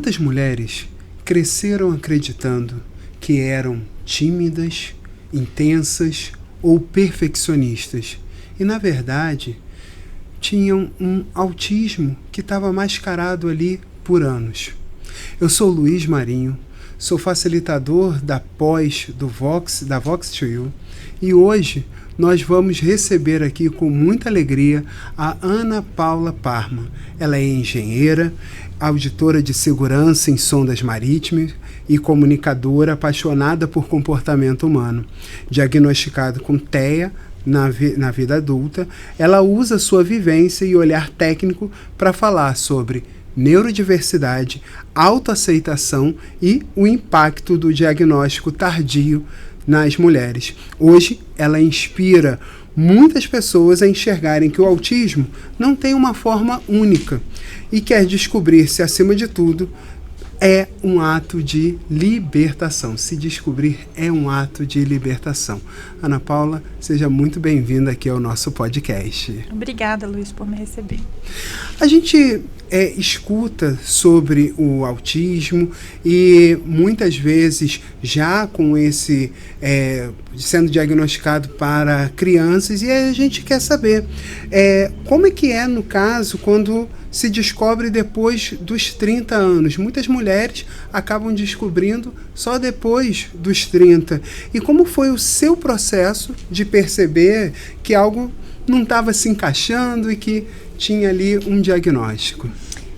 Quantas mulheres cresceram acreditando que eram tímidas, intensas ou perfeccionistas e, na verdade, tinham um autismo que estava mascarado ali por anos? Eu sou Luiz Marinho, sou facilitador da pós da Vox2U e hoje nós vamos receber aqui com muita alegria a Ana Paula Parma. Ela é engenheira, auditora de segurança em sondas marítimas e comunicadora apaixonada por comportamento humano. Diagnosticada com TEA na vida adulta, ela usa sua vivência e olhar técnico para falar sobre neurodiversidade, autoaceitação e o impacto do diagnóstico tardio nas mulheres. Hoje, ela inspira muitas pessoas a enxergarem que o autismo não tem uma forma única e quer descobrir se, acima de tudo, é um ato de libertação. Se descobrir é um ato de libertação. Ana Paula, seja muito bem-vinda aqui ao nosso podcast. Obrigada, Luiz, por me receber. A gente escuta sobre o autismo e muitas vezes já com esse sendo diagnosticado para crianças, e a gente quer saber como é que é no caso quando se descobre depois dos 30 anos. Muitas mulheres acabam descobrindo só depois dos 30. E como foi o seu processo de perceber que algo não estava se encaixando e que tinha ali um diagnóstico?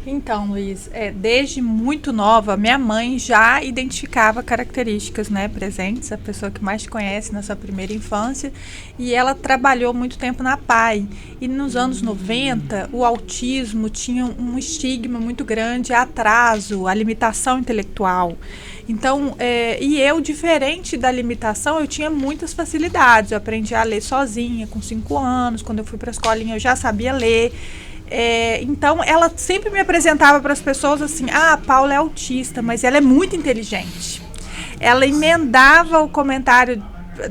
Então, Luiz, desde muito nova, minha mãe já identificava características, presentes, a pessoa que mais te conhece na sua primeira infância, e ela trabalhou muito tempo na PAI. E nos anos 90, o autismo tinha um estigma muito grande, atraso, a limitação intelectual. Então, e eu, diferente da limitação, eu tinha muitas facilidades. Eu aprendi a ler sozinha, com 5 anos, quando eu fui para a escolinha eu já sabia ler. Então, ela sempre me apresentava para as pessoas assim: a Paula é autista, mas ela é muito inteligente. Ela emendava o comentário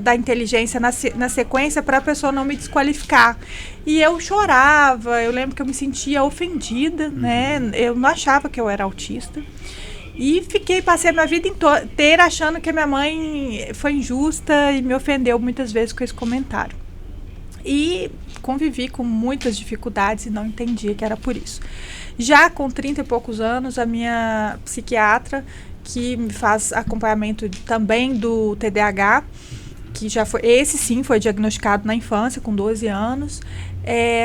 da inteligência na sequência para a pessoa não me desqualificar. E eu chorava, eu lembro que eu me sentia ofendida, Eu não achava que eu era autista. E passei a minha vida inteira achando que a minha mãe foi injusta e me ofendeu muitas vezes com esse comentário. E convivi com muitas dificuldades e não entendia que era por isso. Já com 30 e poucos anos, a minha psiquiatra, que me faz acompanhamento também do TDAH, que já foi, esse sim foi diagnosticado na infância, com 12 anos,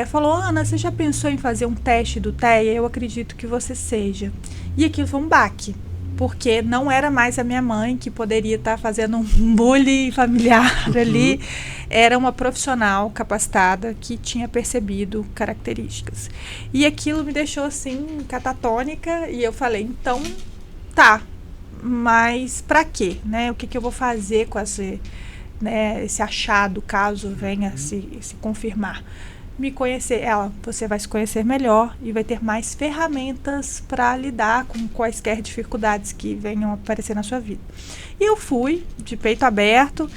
falou: Ana, você já pensou em fazer um teste do TEA? Eu acredito que você seja. E aquilo foi um baque, porque não era mais a minha mãe que poderia estar fazendo um bullying familiar ali. Era uma profissional capacitada que tinha percebido características. E aquilo me deixou assim, catatônica, e eu falei: então, tá, mas pra quê? O que eu vou fazer com esse achado, caso venha se confirmar? Me conhecer, você vai se conhecer melhor e vai ter mais ferramentas para lidar com quaisquer dificuldades que venham aparecer na sua vida. E eu fui de peito aberto,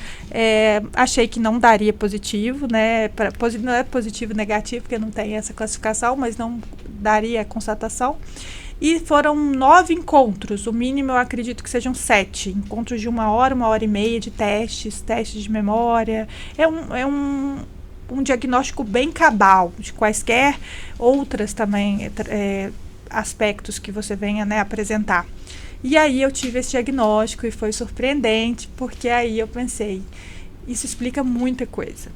achei que não daria positivo, não é positivo e negativo, porque não tem essa classificação, mas não daria a constatação. E foram 9 encontros, o mínimo eu acredito que sejam 7, encontros de 1 hora e meia de testes de memória. É um diagnóstico bem cabal, de quaisquer outras também aspectos que você venha apresentar. E aí eu tive esse diagnóstico e foi surpreendente, porque aí eu pensei, isso explica muita coisa.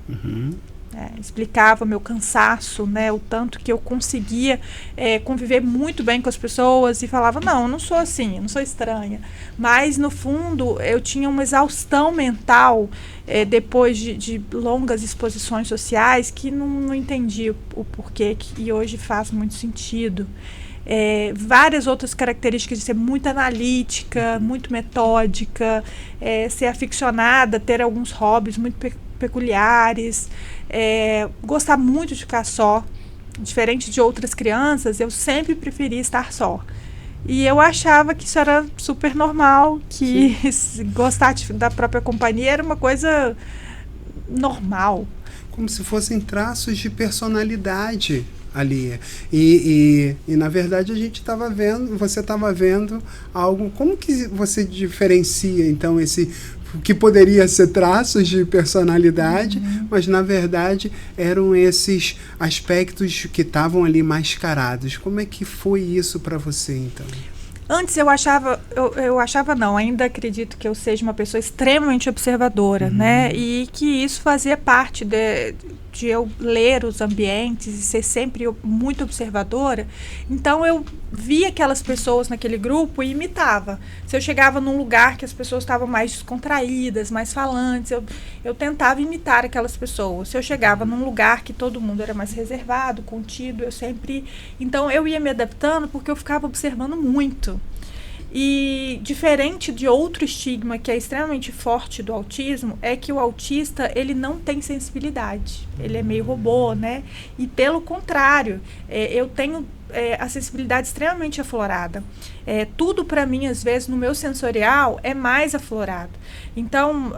Explicava meu cansaço, o tanto que eu conseguia conviver muito bem com as pessoas e falava: não, eu não sou assim, eu não sou estranha. Mas, no fundo, eu tinha uma exaustão mental depois de longas exposições sociais que não entendi o porquê, e hoje faz muito sentido. Várias outras características de ser muito analítica, muito metódica, ser aficionada, ter alguns hobbies muito peculiares, gostar muito de ficar só. Diferente de outras crianças, eu sempre preferi estar só. E eu achava que isso era super normal, que gostar da própria companhia era uma coisa normal. Como se fossem traços de personalidade. ali. E na verdade a gente estava vendo, você estava vendo algo. Como que você diferencia então esse que poderia ser traços de personalidade, mas na verdade eram esses aspectos que estavam ali mascarados? Como é que foi isso para você então? Antes eu achava não, ainda acredito que eu seja uma pessoa extremamente observadora, né? E que isso fazia parte de eu ler os ambientes e ser sempre muito observadora. Então eu via aquelas pessoas naquele grupo e imitava. Se eu chegava num lugar que as pessoas estavam mais descontraídas, mais falantes, eu tentava imitar aquelas pessoas. Se eu chegava num lugar que todo mundo era mais reservado, contido, eu sempre... Então eu ia me adaptando porque eu ficava observando muito. E diferente de outro estigma que é extremamente forte do autismo, é que o autista, ele não tem sensibilidade. Ele é meio robô, né? E pelo contrário, eu tenho a sensibilidade extremamente aflorada. Tudo para mim, às vezes, no meu sensorial é mais aflorado. Então,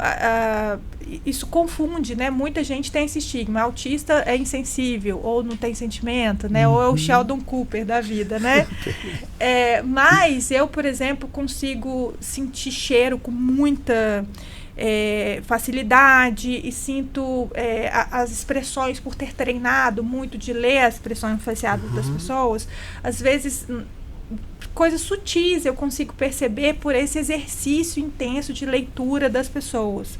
isso confunde, né? Muita gente tem esse estigma. Autista é insensível, ou não tem sentimento, né? Ou é o Sheldon Cooper da vida, né? Mas eu, por exemplo, consigo sentir cheiro com muita facilidade e sinto as expressões por ter treinado muito de ler as expressões faciais das pessoas. Às vezes, coisas sutis eu consigo perceber por esse exercício intenso de leitura das pessoas.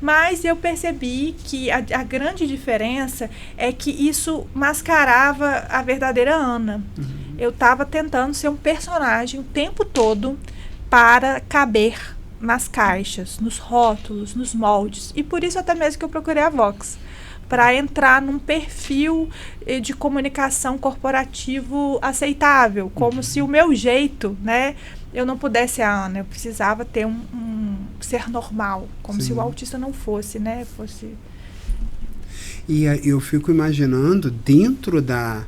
Mas eu percebi que a grande diferença é que isso mascarava a verdadeira Ana. Eu estava tentando ser um personagem o tempo todo para caber nas caixas, nos rótulos, nos moldes. E por isso até mesmo que eu procurei a Vox, para entrar num perfil de comunicação corporativo aceitável, como se o meu jeito, né, eu não pudesse ser a Ana, eu precisava ter um ser normal, como se o autista não fosse, né, E eu fico imaginando, dentro da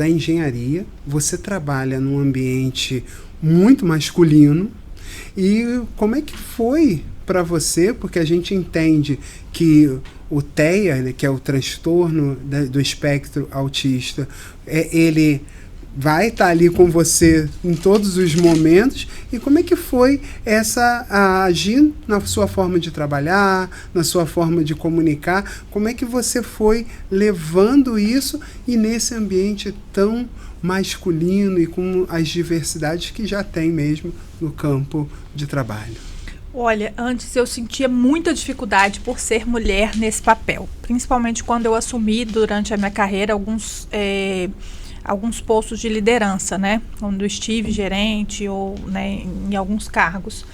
engenharia, você trabalha num ambiente muito masculino. E como é que foi para você? Porque a gente entende que o TEA, né, que é o transtorno do espectro autista, ele vai estar ali com você em todos os momentos. E como é que foi agir na sua forma de trabalhar, na sua forma de comunicar? Como é que você foi levando isso e nesse ambiente tão masculino e com as diversidades que já tem mesmo no campo de trabalho? Olha, antes eu sentia muita dificuldade por ser mulher nesse papel, principalmente quando eu assumi durante a minha carreira alguns postos de liderança, né? Quando eu estive gerente ou, né, em alguns cargos.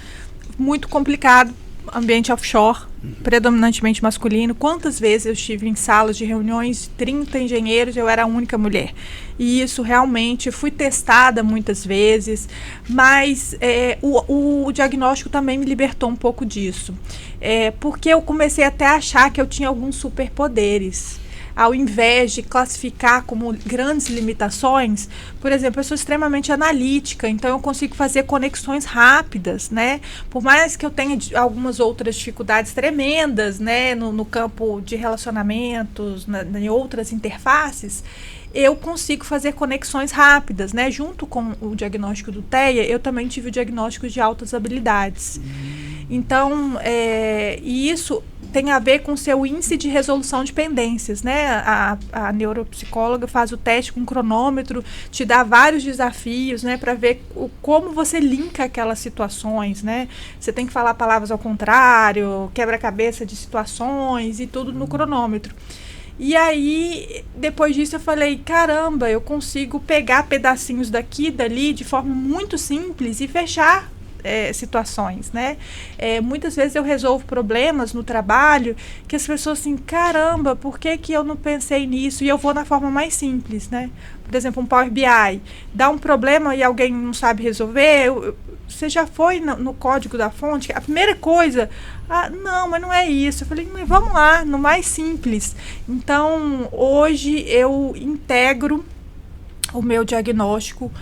Muito complicado, ambiente offshore, predominantemente masculino. Quantas vezes eu estive em salas de reuniões, 30 engenheiros, eu era a única mulher. E isso realmente, fui testada muitas vezes, mas o diagnóstico também me libertou um pouco disso. Porque eu comecei até a achar que eu tinha alguns superpoderes. Ao invés de classificar como grandes limitações, por exemplo, eu sou extremamente analítica, então eu consigo fazer conexões rápidas, né? Por mais que eu tenha algumas outras dificuldades tremendas, né, no campo de relacionamentos, em outras interfaces, eu consigo fazer conexões rápidas, né? Junto com o diagnóstico do TEA, eu também tive o diagnóstico de altas habilidades. Então, e isso tem a ver com o seu índice de resolução de pendências, né? A neuropsicóloga faz o teste com cronômetro, te dá vários desafios, né? Para ver como você linka aquelas situações, né? Você tem que falar palavras ao contrário, quebra-cabeça de situações e tudo no cronômetro. E aí, depois disso, eu falei, caramba, eu consigo pegar pedacinhos daqui e dali de forma muito simples e fechar situações, né? Muitas vezes eu resolvo problemas no trabalho que as pessoas assim, caramba, por que eu não pensei nisso? E eu vou na forma mais simples, né? Por exemplo, um Power BI, dá um problema e alguém não sabe resolver, você já foi no código da fonte? A primeira coisa, não, mas não é isso. Eu falei, mas vamos lá, no mais simples. Então, hoje eu integro o meu diagnóstico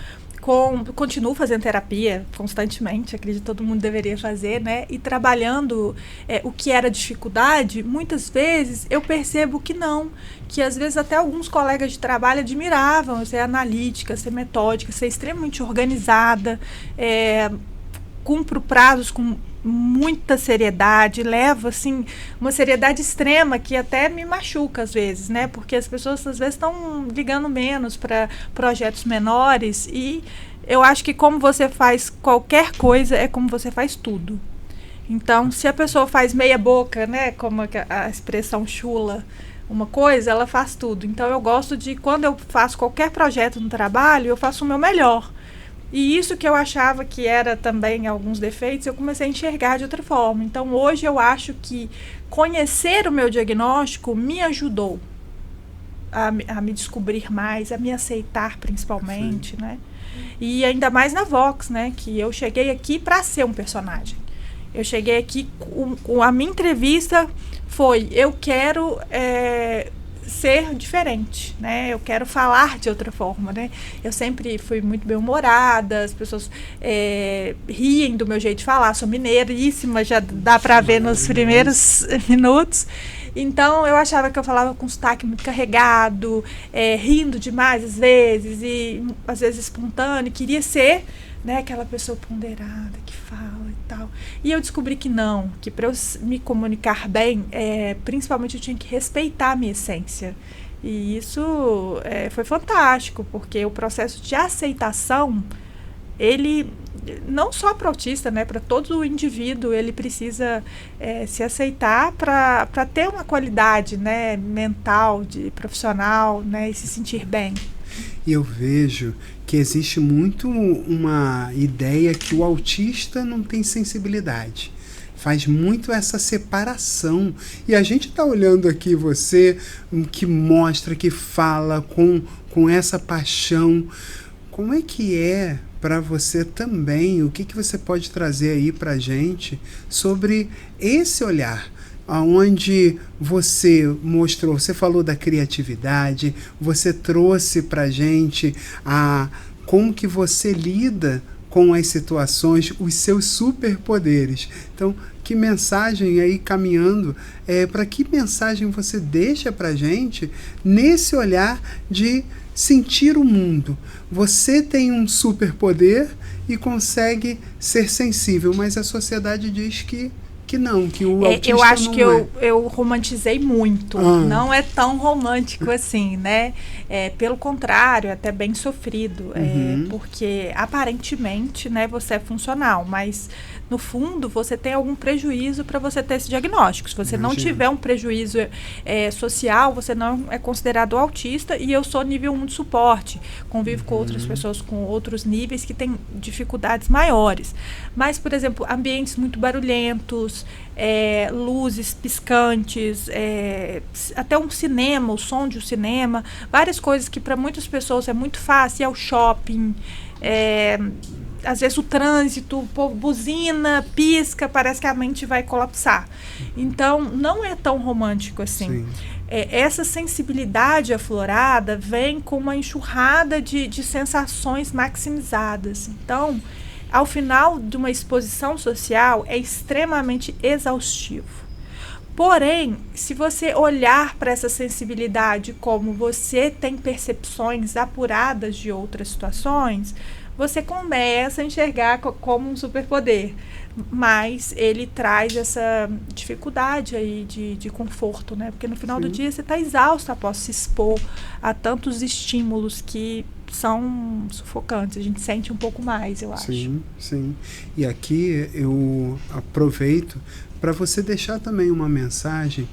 Continuo fazendo terapia constantemente, acredito que todo mundo deveria fazer, né? E trabalhando o que era dificuldade, muitas vezes eu percebo que não, que às vezes até alguns colegas de trabalho admiravam ser analítica, ser metódica, ser extremamente organizada, cumpro prazos com muita seriedade, levo assim uma seriedade extrema que até me machuca às vezes, né? Porque as pessoas às vezes estão ligando menos para projetos menores e eu acho que como você faz qualquer coisa é como você faz tudo. Então, se a pessoa faz meia boca, né, como a expressão chula, uma coisa, ela faz tudo. Então, eu gosto de, quando eu faço qualquer projeto no trabalho, eu faço o meu melhor. E isso que eu achava que era também alguns defeitos, eu comecei a enxergar de outra forma. Então, hoje eu acho que conhecer o meu diagnóstico me ajudou a me descobrir mais, a me aceitar principalmente, né? E ainda mais na Vox, né? Que eu cheguei aqui para ser um personagem. Eu cheguei aqui, a minha entrevista foi, eu quero ser diferente, né? Eu quero falar de outra forma, né? Eu sempre fui muito bem-humorada, as pessoas riem do meu jeito de falar, sou mineiríssima, já dá para ver nos primeiros minutos. Então, eu achava que eu falava com sotaque muito carregado, rindo demais às vezes, e às vezes espontâneo, queria ser, né, aquela pessoa ponderada que fala e tal. E eu descobri que não, que para eu me comunicar bem, principalmente eu tinha que respeitar a minha essência. E isso foi fantástico, porque o processo de aceitação, ele, não só para o autista, né, para todo o indivíduo, ele precisa se aceitar para ter uma qualidade, né, mental, profissional, né, e se sentir bem. E eu vejo que existe muito uma ideia que o autista não tem sensibilidade. Faz muito essa separação. E a gente está olhando aqui você, que mostra, que fala com essa paixão. Como é que é para você também? O que você pode trazer aí para a gente sobre esse olhar? Onde você mostrou, você falou da criatividade, você trouxe para a gente como que você lida com as situações, os seus superpoderes. Então, que mensagem aí caminhando, para que mensagem você deixa para a gente nesse olhar de sentir o mundo? Você tem um superpoder e consegue ser sensível, mas a sociedade diz que não, que o autista eu acho não que eu romantizei muito. Não é tão romântico assim, né? Pelo contrário, é até bem sofrido. Porque aparentemente, né, você é funcional, mas no fundo você tem algum prejuízo para você ter esse diagnóstico. Se você não tiver um prejuízo social, você não é considerado autista. E eu sou nível 1 de suporte. Convivo com outras pessoas com outros níveis que têm dificuldades maiores. Mas, por exemplo, ambientes muito barulhentos, luzes piscantes, até um cinema, o som de um cinema, várias coisas que para muitas pessoas é muito fácil, o shopping, às vezes o trânsito, o povo buzina, pisca, parece que a mente vai colapsar. Então, não é tão romântico assim. Essa sensibilidade aflorada vem com uma enxurrada de sensações maximizadas. Então, ao final de uma exposição social, é extremamente exaustivo. Porém, se você olhar para essa sensibilidade como você tem percepções apuradas de outras situações, você começa a enxergar como um superpoder. Mas ele traz essa dificuldade aí de conforto, né? Porque no final do dia você está exausto após se expor a tantos estímulos que são sufocantes. A gente sente um pouco mais, eu acho. Sim. E aqui eu aproveito para você deixar também uma mensagem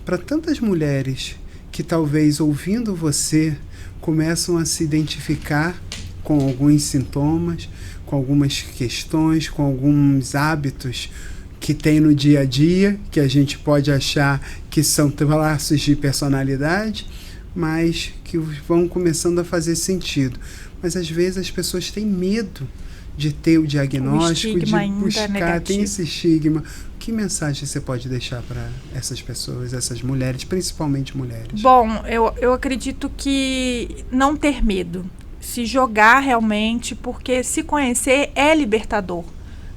para tantas mulheres que talvez ouvindo você começam a se identificar com alguns sintomas, com algumas questões, com alguns hábitos que tem no dia a dia, que a gente pode achar que são traços de personalidade, mas que vão começando a fazer sentido. Mas às vezes as pessoas têm medo de ter o diagnóstico, de buscar, tem esse estigma. Que mensagem você pode deixar para essas pessoas, essas mulheres, principalmente mulheres? Bom, eu acredito que não ter medo. se jogar realmente, porque se conhecer é libertador.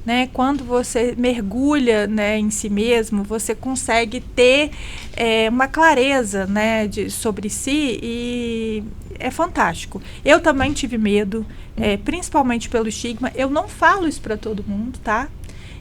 Né? Quando você mergulha, né, em si mesmo, você consegue ter uma clareza, né, sobre si, e é fantástico. Eu também tive medo, principalmente pelo estigma. Eu não falo isso para todo mundo, tá?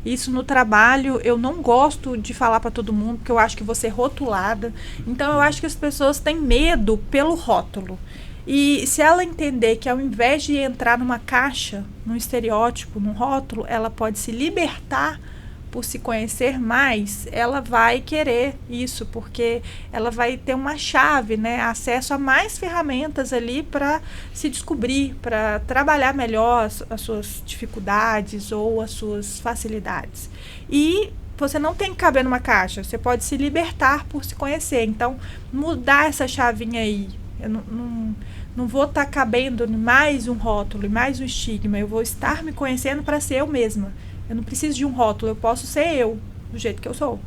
Isso no trabalho, eu não gosto de falar para todo mundo, porque eu acho que vou ser rotulada. Então, eu acho que as pessoas têm medo pelo rótulo. E se ela entender que ao invés de entrar numa caixa, num estereótipo, num rótulo, ela pode se libertar por se conhecer mais, ela vai querer isso, porque ela vai ter uma chave, né, acesso a mais ferramentas ali para se descobrir, para trabalhar melhor as suas dificuldades ou as suas facilidades. E você não tem que caber numa caixa, você pode se libertar por se conhecer. Então, mudar essa chavinha aí. Eu não vou estar cabendo em mais um rótulo, em mais um estigma. Eu vou estar me conhecendo para ser eu mesma. Eu não preciso de um rótulo, eu posso ser eu, do jeito que eu sou.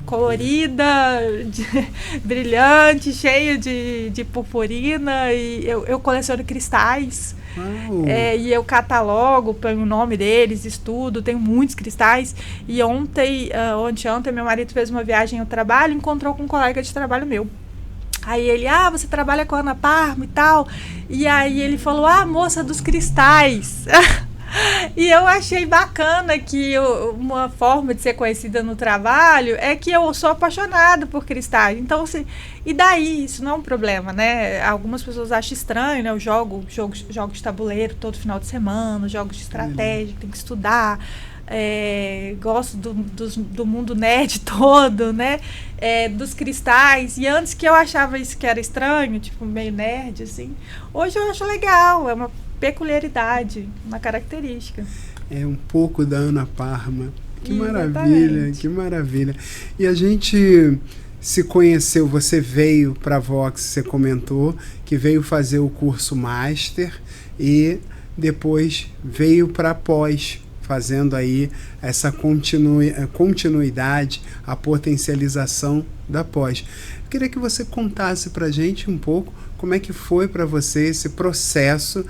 Colorida, brilhante, cheia de purpurina. E eu coleciono cristais. E eu catalogo, ponho o nome deles, estudo, tenho muitos cristais. E ontem, meu marido fez uma viagem ao trabalho e encontrou com um colega de trabalho meu. Aí ele, você trabalha com a Ana Parma e tal. E aí ele falou, moça dos cristais. E eu achei bacana que uma forma de ser conhecida no trabalho é que eu sou apaixonada por cristais. Então, e daí? Isso não é um problema, né? Algumas pessoas acham estranho, né? Eu jogo jogos de tabuleiro todo final de semana, jogos de estratégia, tem que estudar. Gosto do mundo nerd todo, né? Dos cristais. E antes que eu achava isso que era estranho, tipo, meio nerd, assim. Hoje eu acho legal, é uma peculiaridade, uma característica. É um pouco da Ana Parma. Que Exatamente. Maravilha, que maravilha. E a gente se conheceu, você veio para a Vox, você comentou que veio fazer o curso Master e depois veio para a pós, fazendo aí essa continuidade, a potencialização da pós. Eu queria que você contasse para a gente um pouco como é que foi para você esse processo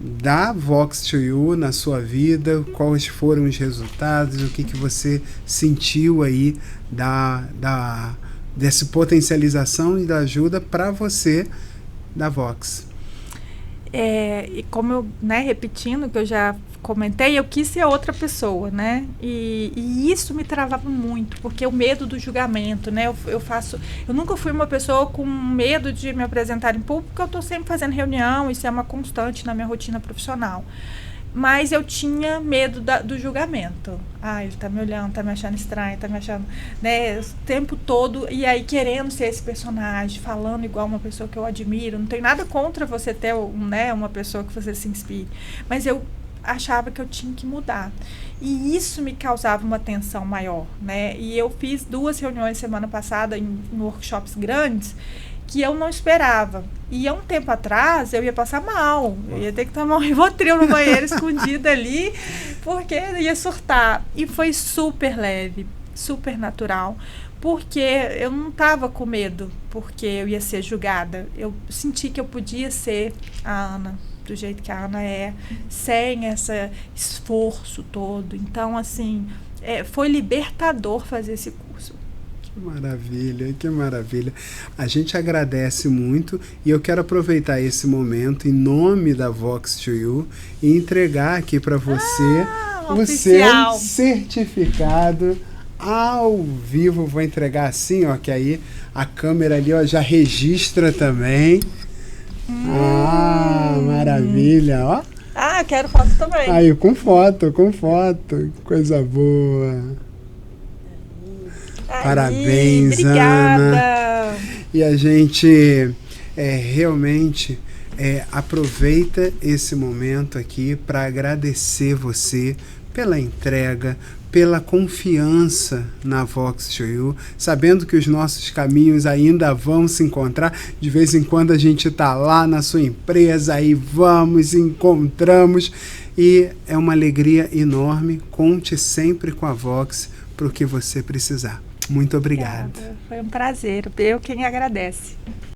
da Vox2U na sua vida, quais foram os resultados, o que você sentiu aí dessa potencialização e da ajuda para você da Vox. E como eu, né, repetindo o que eu já comentei, eu quis ser outra pessoa, né? E isso me travava muito, porque o medo do julgamento, né? Eu nunca fui uma pessoa com medo de me apresentar em público, porque eu estou sempre fazendo reunião, isso é uma constante na minha rotina profissional. Mas eu tinha medo do julgamento. Ele tá me olhando, tá me achando estranho, tá me achando, né, o tempo todo, e aí querendo ser esse personagem, falando igual uma pessoa que eu admiro. Não tem nada contra você ter, né, uma pessoa que você se inspire. Mas eu achava que eu tinha que mudar. E isso me causava uma tensão maior, né? E eu fiz 2 reuniões semana passada em workshops grandes que eu não esperava. E há um tempo atrás eu ia passar mal. Eu ia ter que tomar um Rivotril no banheiro escondida ali, porque eu ia surtar. E foi super leve, super natural, porque eu não estava com medo, porque eu ia ser julgada. Eu senti que eu podia ser a Ana, do jeito que a Ana é, sem esse esforço todo. Então, assim, foi libertador fazer esse curso. Que maravilha, que maravilha. A gente agradece muito e eu quero aproveitar esse momento em nome da Vox2U e entregar aqui para você o seu certificado ao vivo. Vou entregar assim, ó, que aí a câmera ali, ó, já registra também. Maravilha, ó. Quero foto também. Aí, com foto, coisa boa. Parabéns, obrigada. Ana. E a gente realmente aproveita esse momento aqui para agradecer você pela entrega, pela confiança na Vox2U, sabendo que os nossos caminhos ainda vão se encontrar. De vez em quando a gente está lá na sua empresa, aí vamos, encontramos, e é uma alegria enorme. Conte sempre com a Vox para o que você precisar. Muito obrigado. Foi um prazer. Eu quem agradece.